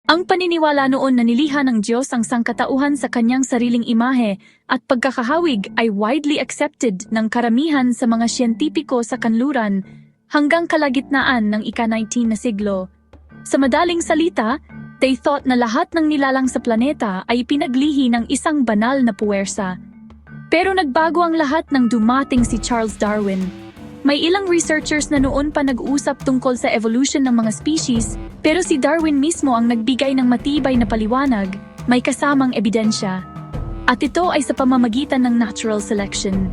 Ang paniniwala noon na niliha ng Diyos ang sangkatauhan sa kanyang sariling imahe at pagkakahawig ay widely accepted ng karamihan sa mga siyentipiko sa kanluran hanggang kalagitnaan ng ika-19 na siglo. Sa madaling salita, they thought na lahat ng nilalang sa planeta ay pinaglihi ng isang banal na puwersa. Pero nagbago ang lahat nang dumating si Charles Darwin. May ilang researchers na noon pa nag-uusap tungkol sa evolution ng mga species, pero si Darwin mismo ang nagbigay ng matibay na paliwanag, may kasamang ebidensya. At ito ay sa pamamagitan ng natural selection.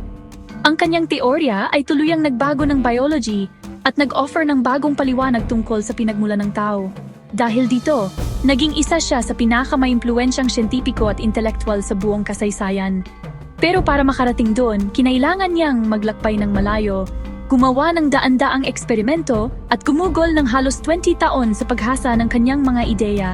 Ang kanyang teorya ay tuluyang nagbago ng biology at nag-offer ng bagong paliwanag tungkol sa pinagmulan ng tao. Dahil dito, naging isa siya sa pinakamaimpluwensyang siyentipiko at intelektual sa buong kasaysayan. Pero para makarating doon, kinailangan niyang maglakbay ng malayo, gumawa ng daan-daang eksperimento at gumugol ng halos 20 taon sa paghasa ng kanyang mga ideya.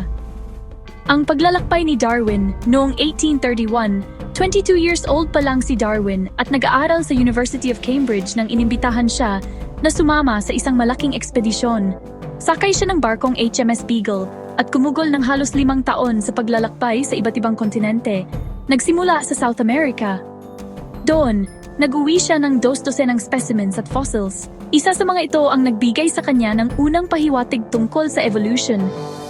Ang paglalakbay ni Darwin noong 1831, 22 years old pa lang si Darwin at nag-aaral sa University of Cambridge nang inimbitahan siya na sumama sa isang malaking ekspedisyon. Sakay siya ng barkong HMS Beagle at gumugol ng halos 5 taon sa paglalakbay sa iba't ibang kontinente. Nagsimula sa South America. Doon, nag-uwi siya ng 12 ng specimens at fossils. Isa sa mga ito ang nagbigay sa kanya ng unang pahiwatig tungkol sa evolution,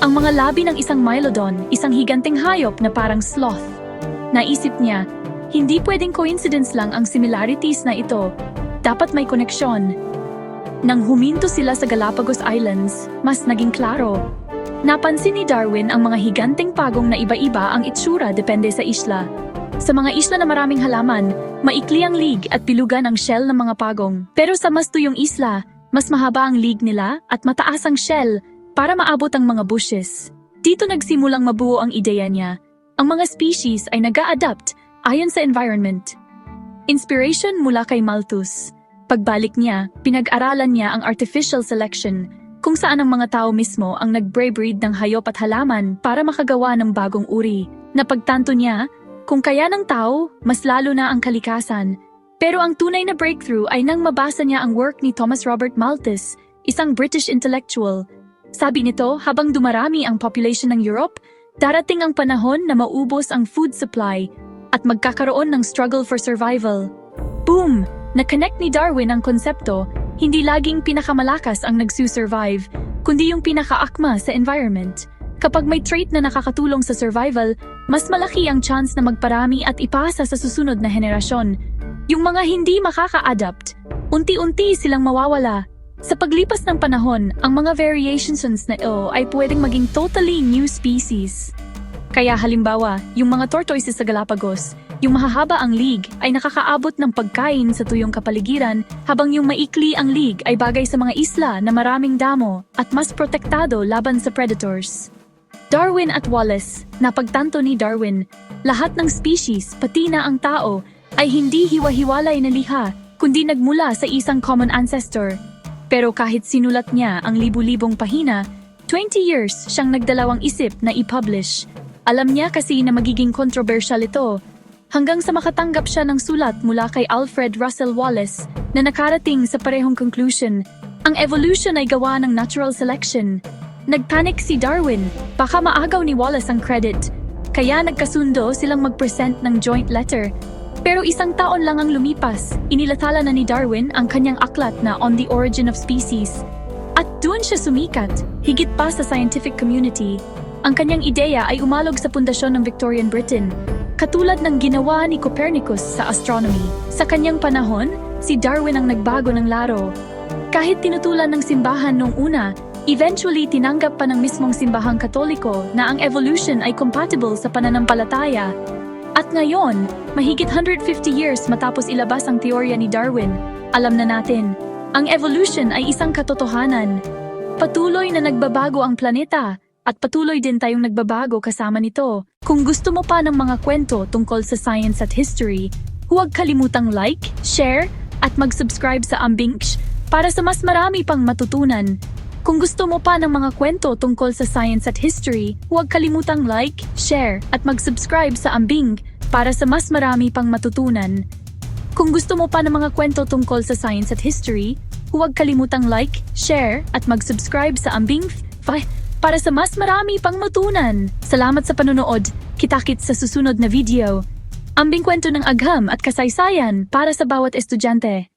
ang mga labi ng isang Mylodon, isang higanting hayop na parang sloth. Naisip niya, hindi pwedeng coincidence lang ang similarities na ito, dapat may koneksyon. Nang huminto sila sa Galapagos Islands, mas naging klaro. Napansin ni Darwin ang mga higanting pagong na iba-iba ang itsura depende sa isla. Sa mga isla na maraming halaman, maikli ang lig at pilugan ang shell ng mga pagong. Pero sa mas tuyong isla, mas mahaba ang lig nila at mataas ang shell para maabot ang mga bushes. Dito nagsimulang mabuo ang ideya niya. Ang mga species ay nag-a-adapt ayon sa environment. Inspiration mula kay Malthus. Pagbalik niya, pinag-aralan niya ang artificial selection, kung saan ang mga tao mismo ang nag-breed ng hayop at halaman para makagawa ng bagong uri. Napagtanto niya, kung kaya ng tao, mas lalo na ang kalikasan. Pero ang tunay na breakthrough ay nang mabasa niya ang work ni Thomas Robert Malthus, isang British intellectual. Sabi nito, habang dumarami ang population ng Europe, darating ang panahon na maubos ang food supply at magkakaroon ng struggle for survival. Boom! Na-connect ni Darwin ang konsepto, hindi laging pinakamalakas ang nagsusurvive, kundi yung pinakaakma sa environment. Kapag may trait na nakakatulong sa survival, mas malaki ang chance na magparami at ipasa sa susunod na henerasyon. Yung mga hindi makaka-adapt, unti-unti silang mawawala. Sa paglipas ng panahon, ang mga variations na ito ay pwedeng maging totally new species. Kaya halimbawa, yung mga tortoises sa Galapagos, yung mahahaba ang lig ay nakakaabot ng pagkain sa tuyong kapaligiran, habang yung maikli ang lig ay bagay sa mga isla na maraming damo at mas protektado laban sa predators. Darwin at Wallace, napagtanto ni Darwin, lahat ng species, pati na ang tao, ay hindi hiwa-hiwalay na liha, kundi nagmula sa isang common ancestor. Pero kahit sinulat niya ang libu-libong pahina, 20 years siyang nagdalawang isip na i-publish. Alam niya kasi na magiging controversial ito, hanggang sa makatanggap siya ng sulat mula kay Alfred Russel Wallace na nakarating sa parehong conclusion, ang evolution ay gawa ng natural selection. Nagpanic si Darwin, baka maagaw ni Wallace ang credit, kaya nagkasundo silang mag-present ng joint letter. Pero 1 taon lang ang lumipas, inilathala na ni Darwin ang kanyang aklat na On the Origin of Species. At doon siya sumikat, higit pa sa scientific community. Ang kanyang ideya ay umalog sa pundasyon ng Victorian Britain, katulad ng ginawa ni Copernicus sa astronomy. Sa kanyang panahon, si Darwin ang nagbago ng laro. Kahit tinutulan ng simbahan noong una, eventually tinanggap pa ng mismong simbahang Katoliko na ang evolution ay compatible sa pananampalataya. At ngayon, mahigit 150 years matapos ilabas ang teorya ni Darwin, alam na natin, ang evolution ay isang katotohanan. Patuloy na nagbabago ang planeta, at patuloy din tayong nagbabago kasama nito. Kung gusto mo pa ng mga kwento tungkol sa science at history, huwag kalimutang like, share, at mag-subscribe sa Ambingsh para sa mas marami pang matutunan. Kung gusto mo pa ng mga kwento tungkol sa science at history, huwag kalimutang like, share, at mag-subscribe sa Ambing para sa mas marami pang matutunan. Kung gusto mo pa ng mga kwento tungkol sa science at history, huwag kalimutang like, share, at mag-subscribe sa Ambing para sa mas marami pang matunan. Salamat sa panonood. Kita-kits sa susunod na video. Ambing kwento ng agham at kasaysayan para sa bawat estudyante.